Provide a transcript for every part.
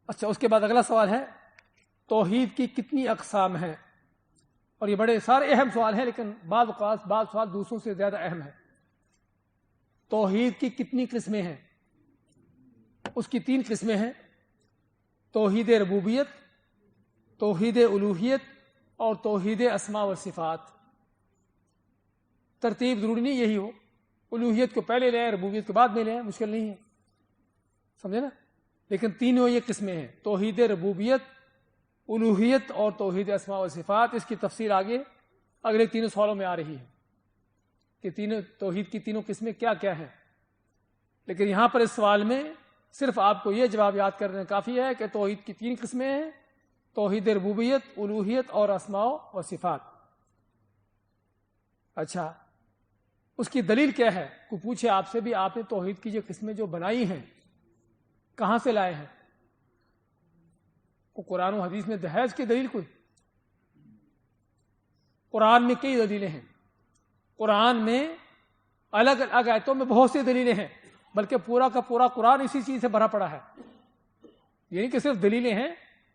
اچھا، اس کے بعد اگلا سوال ہے توحید کی کتنی اقسام ہیں؟ اور یہ بڑے سارے اہم سوال ہیں، لیکن بعض اوقات بعض سوال دوسروں سے زیادہ اہم ہے۔ توحید کی کتنی قسمیں ہیں؟ اس کی 3 قسمیں ہیں: توحید ربوبیت، توحید الوہیت اور توحید اسماء و صفات۔ ترتیب ضروری نہیں یہی ہو، الوہیت کو پہلے لیں، ربوبیت کے بعد میں لیں، مشکل نہیں ہے، سمجھے نا؟ لیکن تینوں یہ قسمیں ہیں: توحید ربوبیت، الوہیت اور توحید اسماء و صفات۔ اس کی تفصیل آگے اگلے 3 سوالوں میں آ رہی ہے کہ توحید کی تینوں قسمیں کیا کیا ہیں، لیکن یہاں پر اس سوال میں صرف آپ کو یہ جواب یاد کرنا کافی ہے کہ توحید کی 3 قسمیں ہیں: توحید ربوبیت، الوہیت اور اسماء و صفات۔ اچھا، اس کی دلیل کیا ہے؟ کوئی پوچھے آپ سے بھی آپ نے توحید کی جو قسمیں جو بنائی ہیں کہاں سے لائے ہیں؟ قرآن و حدیث میں ہے اس کی دلیل کوئی؟ قرآن میں کئی دلیلیں ہیں، قرآن میں الگ الگ آیتوں میں بہت سی دلیلیں ہیں، بلکہ پورا کا پورا قرآن اسی چیز سے بھرا پڑا ہے۔ یہ نہیں کہ صرف دلیلیں ہیں،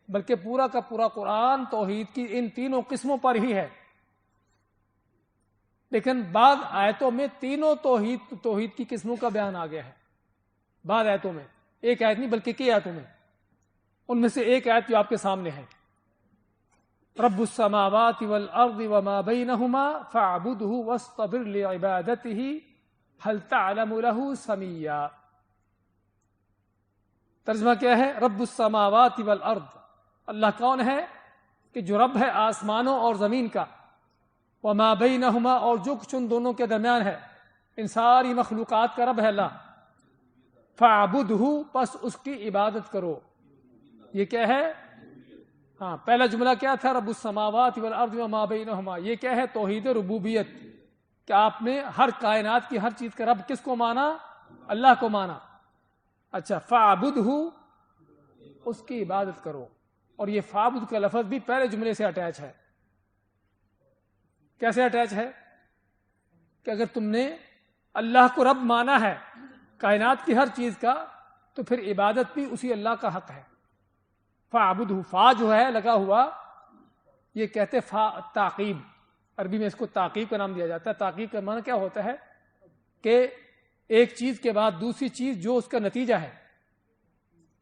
بلکہ پورا کا پورا قرآن توحید کی ان تینوں قسموں پر ہی ہے۔ لیکن بعض آیتوں میں تینوں توحید کی قسموں کا بیان آ گیا ہے، بعض آیتوں میں، ایک آیت نہیں بلکہ کئی آیتوں میں۔ ان میں سے ایک آیت جو آپ کے سامنے ہے: رب السماوات والارض وما بینہما فاعبدہ واصطبر لعبادتہ هل تعلم له سمیا۔ ترجمہ کیا ہے؟ رب السماوات والارض، اللہ کون ہے؟ کہ جو رب ہے آسمانوں اور زمین کا، وما بینہما اور جو کچھ ان دونوں کے درمیان ہے، ان ساری مخلوقات کا رب ہے اللہ۔ فاعبدہ، پس اس کی عبادت کرو۔ یہ کیا ہے؟ ہاں، پہلا جملہ کیا تھا؟ رب السماوات والارض وما بینہما، یہ کیا ہے؟ توحید ربوبیت، کہ آپ نے ہر کائنات کی ہر چیز کا رب کس کو مانا؟ اللہ کو مانا۔ اچھا، فاعبدہ، اس کی عبادت کرو۔ اور یہ فاعبد کا لفظ بھی پہلے جملے سے اٹیچ ہے۔ کیسے اٹیچ ہے؟ کہ اگر تم نے اللہ کو رب مانا ہے کائنات کی ہر چیز کا، تو پھر عبادت بھی اسی اللہ کا حق ہے۔ فاعبدہ، فا جو ہے لگا ہوا، یہ کہتے فا تعقیب، عربی میں اس کو تعقیب کا نام دیا جاتا ہے۔ تعقیب کا معنی کیا ہوتا ہے؟ کہ ایک چیز کے بعد دوسری چیز جو اس کا نتیجہ ہے،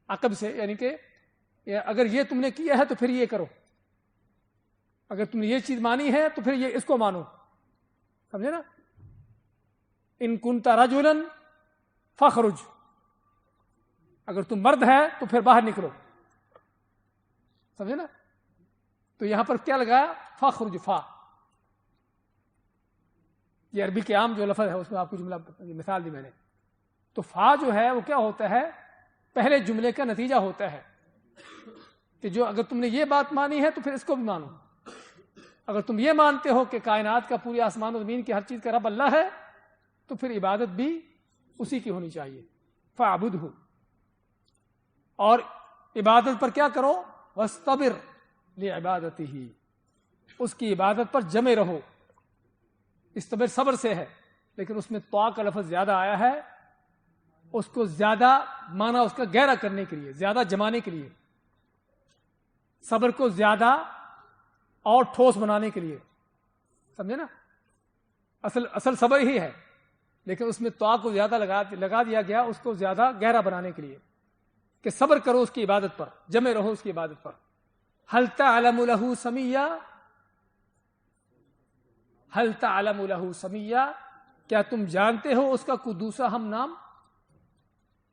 عقب سے، یعنی کہ اگر یہ تم نے کیا ہے تو پھر یہ کرو، اگر تم نے یہ چیز مانی ہے تو پھر یہ اس کو مانو، سمجھے نا؟ ان کنت رجلا فاخرج، اگر تم مرد ہے تو پھر باہر نکلو، سمجھے نا؟ تو یہاں پر کیا لگایا؟ فاخرج، فا، یہ عربی کے عام جو لفظ ہے اس میں آپ کو جملہ مثال دی میں نے۔ تو فا جو ہے وہ کیا ہوتا ہے؟ پہلے جملے کا نتیجہ ہوتا ہے کہ جو اگر تم نے یہ بات مانی ہے تو پھر اس کو بھی مانو۔ اگر تم یہ مانتے ہو کہ کائنات کا، پوری آسمان و زمین کی ہر چیز کا رب اللہ ہے، تو پھر عبادت بھی اسی کی ہونی چاہیے۔ فاعبدہ، اور عبادت پر کیا کرو؟ واصطبر لعبادتہ، اس کی عبادت پر جمے رہو۔ استبر صبر سے ہے، لیکن اس میں طاع کا لفظ زیادہ آیا ہے، اس کو زیادہ معنی اس کا گہرا کرنے کے لیے، زیادہ جمانے کے لیے، صبر کو زیادہ اور ٹھوس بنانے کے لیے، سمجھے نا؟ اصل صبر ہی ہے، لیکن اس میں طاع کو زیادہ لگا دیا گیا، اس کو زیادہ گہرا بنانے کے لیے کہ صبر کرو اس کی عبادت پر، جمے رہو اس کی عبادت پر۔ هل تعلم له سمیا، هل تعلم له سمیا، کیا تم جانتے ہو اس کا کوئی دوسرا ہم نام؟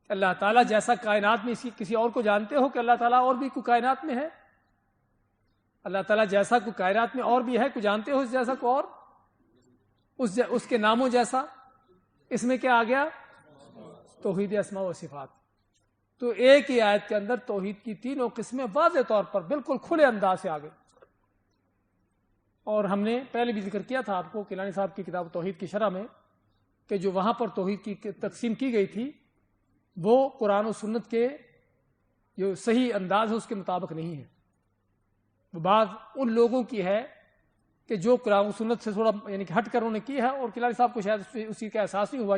اللہ تعالیٰ جیسا کائنات میں کسی اور کو جانتے ہو کہ اللہ تعالیٰ اور بھی کوئی کائنات میں ہے؟ اللہ تعالیٰ جیسا کوئی کائنات میں اور بھی ہے، کوئی جانتے ہو اس جیسا کو اور؟ اس کے ناموں جیسا؟ اس میں کیا آ گیا؟ توحید اسماء و صفات۔ تو ایک ہی آیت کے اندر توحید کی تینوں قسمیں واضح طور پر بالکل کھلے انداز سے آ گئے۔ اور ہم نے پہلے بھی ذکر کیا تھا آپ کو کیلانی صاحب کی کتاب توحید کی شرح میں، کہ جو وہاں پر توحید کی تقسیم کی گئی تھی وہ قرآن و سنت کے جو صحیح انداز ہے اس کے مطابق نہیں ہے، وہ بعض ان لوگوں کی ہے کہ جو قرآن و سنت سے تھوڑا یعنی کہ ہٹ کر انہوں نے کی ہے، اور کیلانی صاحب کو شاید اسی کا احساس نہیں ہوا،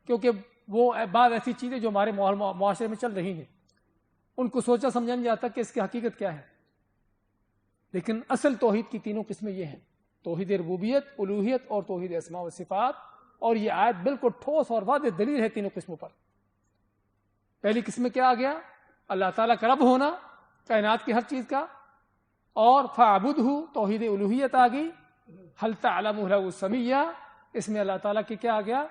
کیونکہ وہ بعض ایسی چیزیں جو ہمارے معاشرے میں چل رہی ہیں ان کو سوچا سمجھا نہیں جاتا کہ اس کی حقیقت کیا ہے. لیکن اصل توحید کی تینوں قسمیں یہ ہیں: توحید ربوبیت، الوہیت اور توحید اسماء و صفات. اور یہ آیت بالکل ٹھوس اور واضح دلیل ہے تینوں قسموں پر. پہلی قسم میں کیا آ گیا؟ اللہ تعالیٰ کا رب ہونا کائنات کی ہر چیز کا. اور فاعبدہ توحید الوہیت آ گئی. ہل تعلم لہ سمیہ، اس میں اللہ تعالیٰ کی کیا آ گیا؟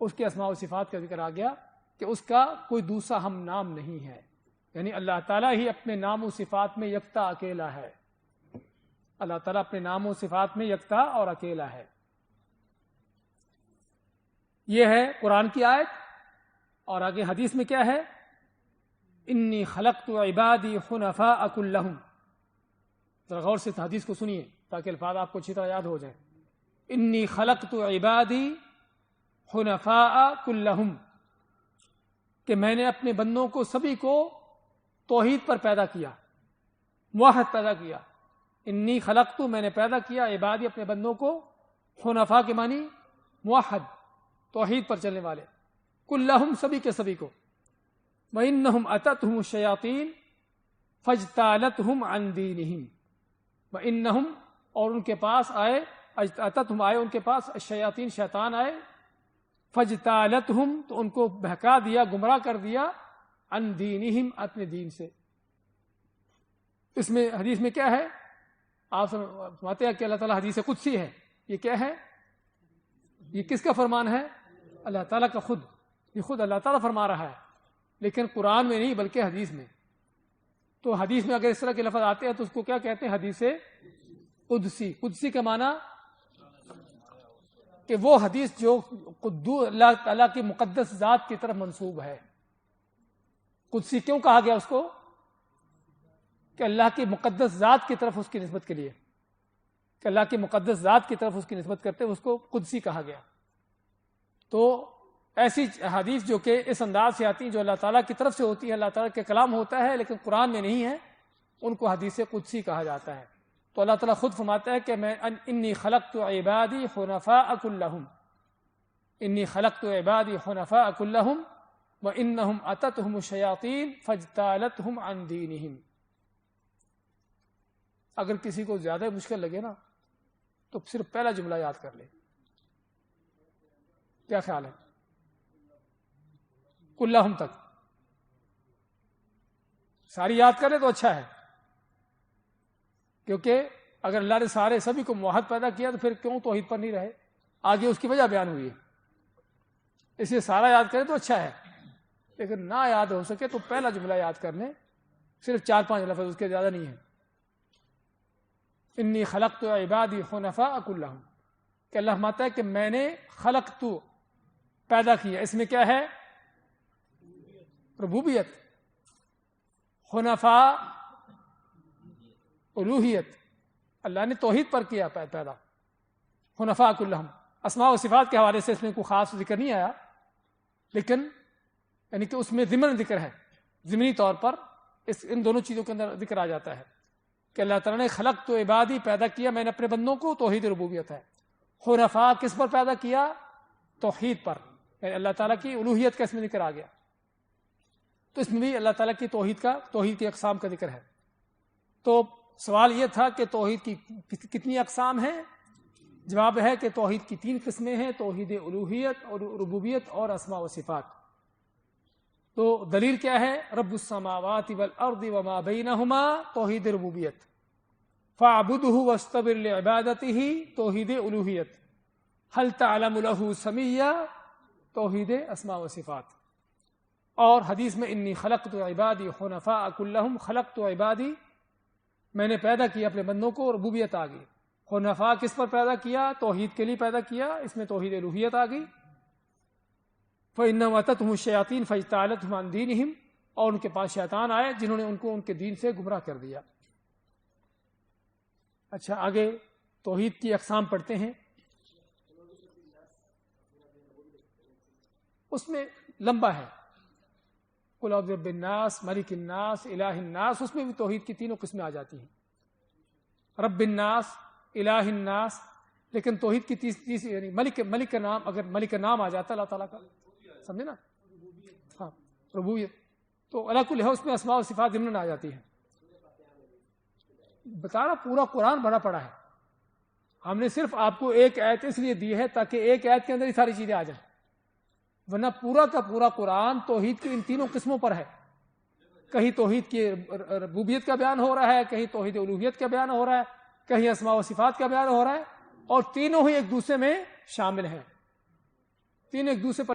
اس کے اسماء و صفات کا ذکر آ گیا کہ اس کا کوئی دوسرا ہم نام نہیں ہے، یعنی اللہ تعالیٰ ہی اپنے نام و صفات میں یکتا اکیلا ہے. اللہ تعالیٰ اپنے نام و صفات میں یکتا اور اکیلا ہے. یہ ہے قرآن کی آیت. اور آگے حدیث میں کیا ہے؟ انی خلقت عبادی حنفاء کلہم. ذرا غور سے حدیث کو سنیے تاکہ الفاظ آپ کو اچھی طرح یاد ہو جائیں. انی خلقت عبادی حنفاء کلہم، کہ میں نے اپنے بندوں کو سبھی کو توحید پر پیدا کیا، موحد پیدا کیا. انی خلقت، میں نے پیدا کیا، عبادی اپنے بندوں کو، حنفاء کے معنی موحد، توحید پر چلنے والے، کلہم سبھی کے سبھی کو. وَإِنَّهُمْ أَتَتْهُمُ الشَّيَاطِينُ فَاجْتَالَتْهُمْ عَنْ دِينِهِمْ. وَإِنَّهُمْ، اور ان کے پاس آئے، أَتَتْهُمْ آئے ان کے پاس، الشیاطین شیطان آئے، فَاجْتَالَتْهُمْ تو ان کو بہکا دیا، گمراہ کر دیا، عن دینہم اپنے دین سے. اس میں حدیث میں کیا ہے؟ آپ سمجھتے ہیں کہ اللہ تعالیٰ حدیث قدسی ہے. یہ کیا ہے؟ یہ کس کا فرمان ہے؟ اللہ تعالیٰ کا خود. یہ خود اللہ تعالیٰ فرما رہا ہے، لیکن قرآن میں نہیں بلکہ حدیث میں. تو حدیث میں اگر اس طرح کے لفظ آتے ہیں تو اس کو کیا کہتے ہیں؟ حدیث قدسی. قدسی کا معنی کہ وہ حدیث جو اللہ تعالیٰ کی مقدس ذات کی طرف منسوب ہے. قدسی کیوں کہا گیا اس کو؟ کہ اللہ کی مقدس ذات کی طرف اس کی نسبت کے لیے، کہ اللہ کی مقدس ذات کی طرف اس کی نسبت کرتے اس کو قدسی کہا گیا. تو ایسی حدیث جو کہ اس انداز سے آتی ہیں، جو اللہ تعالیٰ کی طرف سے ہوتی ہے، اللہ تعالیٰ کے کلام ہوتا ہے لیکن قرآن میں نہیں ہے، ان کو حدیث قدسی کہا جاتا ہے. تو اللہ تعالیٰ خود فرماتا ہے کہ میں انی خلقت عبادی حنفاء کلہم، انی خلقت عبادی حنفاء کلہم وانہم اتتہم الشیاطین فاجتالتہم عن دینہم. اگر کسی کو زیادہ مشکل لگے نا تو صرف پہلا جملہ یاد کر لے. کیا خیال ہے؟ کلہم تک ساری یاد کرے تو اچھا ہے، کیونکہ اگر اللہ نے سارے سبھی کو موحد پیدا کیا تو پھر کیوں توحید پر نہیں رہے؟ آگے اس کی وجہ بیان ہوئی ہے. اس لیے سارا یاد کرے تو اچھا ہے، لیکن نہ یاد ہو سکے تو پہلا جملہ یاد کر لیں، صرف 4-5 لفظ، اس کے زیادہ نہیں ہے. انی خلقت عبادی حنفاء کلہم، کہ اللہ فرماتا ہے کہ میں نے خلقت پیدا کیا. اس میں کیا ہے؟ ربوبیت. حنفاء الوہیت، اللہ نے توحید پر کیا پیدا. حنفاء کلہم اسماء و صفات کے حوالے سے اس میں کوئی خاص ذکر نہیں آیا، لیکن یعنی کہ اس میں ضمن ذکر ہے، ضمنی طور پر ان دونوں چیزوں کے اندر ذکر آ جاتا ہے کہ اللہ تعالیٰ نے خلقت عبادی پیدا کیا، میں نے اپنے بندوں کو، توحید ربوبیت ہے. حنفاء کس پر پیدا کیا؟ توحید پر، یعنی اللہ تعالیٰ کی الوہیت کا اس میں ذکر آ گیا. تو اس میں بھی اللہ تعالیٰ کی توحید کی اقسام کا ذکر ہے. تو سوال یہ تھا کہ توحید کی کتنی اقسام ہیں؟ جواب ہے کہ توحید کی 3 قسمیں ہیں: توحید الوہیت اور ربوبیت اور اسماء و صفات. تو دلیل کیا ہے؟ رب السماوات والارض وما بینہما، توحید ربوبیت. فاعبدہ واستبر لعبادتہ، توحید الوہیت. ہل تعلم لہ سمیہ، توحید اسماء و صفات. اور حدیث میں انی خلقت عبادی حنفاء کلہم، خلقت عبادی میں نے پیدا کیا اپنے بندوں کو، ربوبیت آ گئی. حنفاء کس پر پیدا کیا؟ توحید کے لیے پیدا کیا، اس میں توحید الوہیت آ گئی. فإنہم اتتہم الشیاطین فاجتالتہم عن دینہم، اور ان کے پاس شیطان آئے جنہوں نے ان کو ان کے دین سے گمراہ کر دیا. اچھا آگے توحید کی اقسام پڑھتے ہیں. اس میں لمبا ہے، قل اعوذ برب الناس، ملک الناس، الہ الناس، اس میں بھی توحید کی 3 قسمیں آ جاتی ہیں. رب الناس، الہ الناس، لیکن توحید کی تیسری یعنی ملک کا نام، اگر ملک کا نام آ جاتا اللہ تعالیٰ کا، سمجھے نا؟ ہاں ربوبیت. تو علی کل حال اس میں اسماء و صفات ضمن آ جاتی ہے. بتانا پورا قرآن بھرا پڑا ہے. ہم نے صرف آپ کو ایک آیت اس لیے دی ہے تاکہ ایک آیت کے اندر ہی ساری چیزیں آ جائیں، ورنہ پورا کا پورا قرآن توحید کی ان تینوں قسموں پر ہے. کہیں توحید کی ربوبیت کا بیان ہو رہا ہے، کہیں توحید الوہیت کا بیان ہو رہا ہے، کہیں اسماء و صفات کا بیان ہو رہا ہے، اور تینوں ہی ایک دوسرے میں شامل ہیں. تینوں ایک دوسرے پر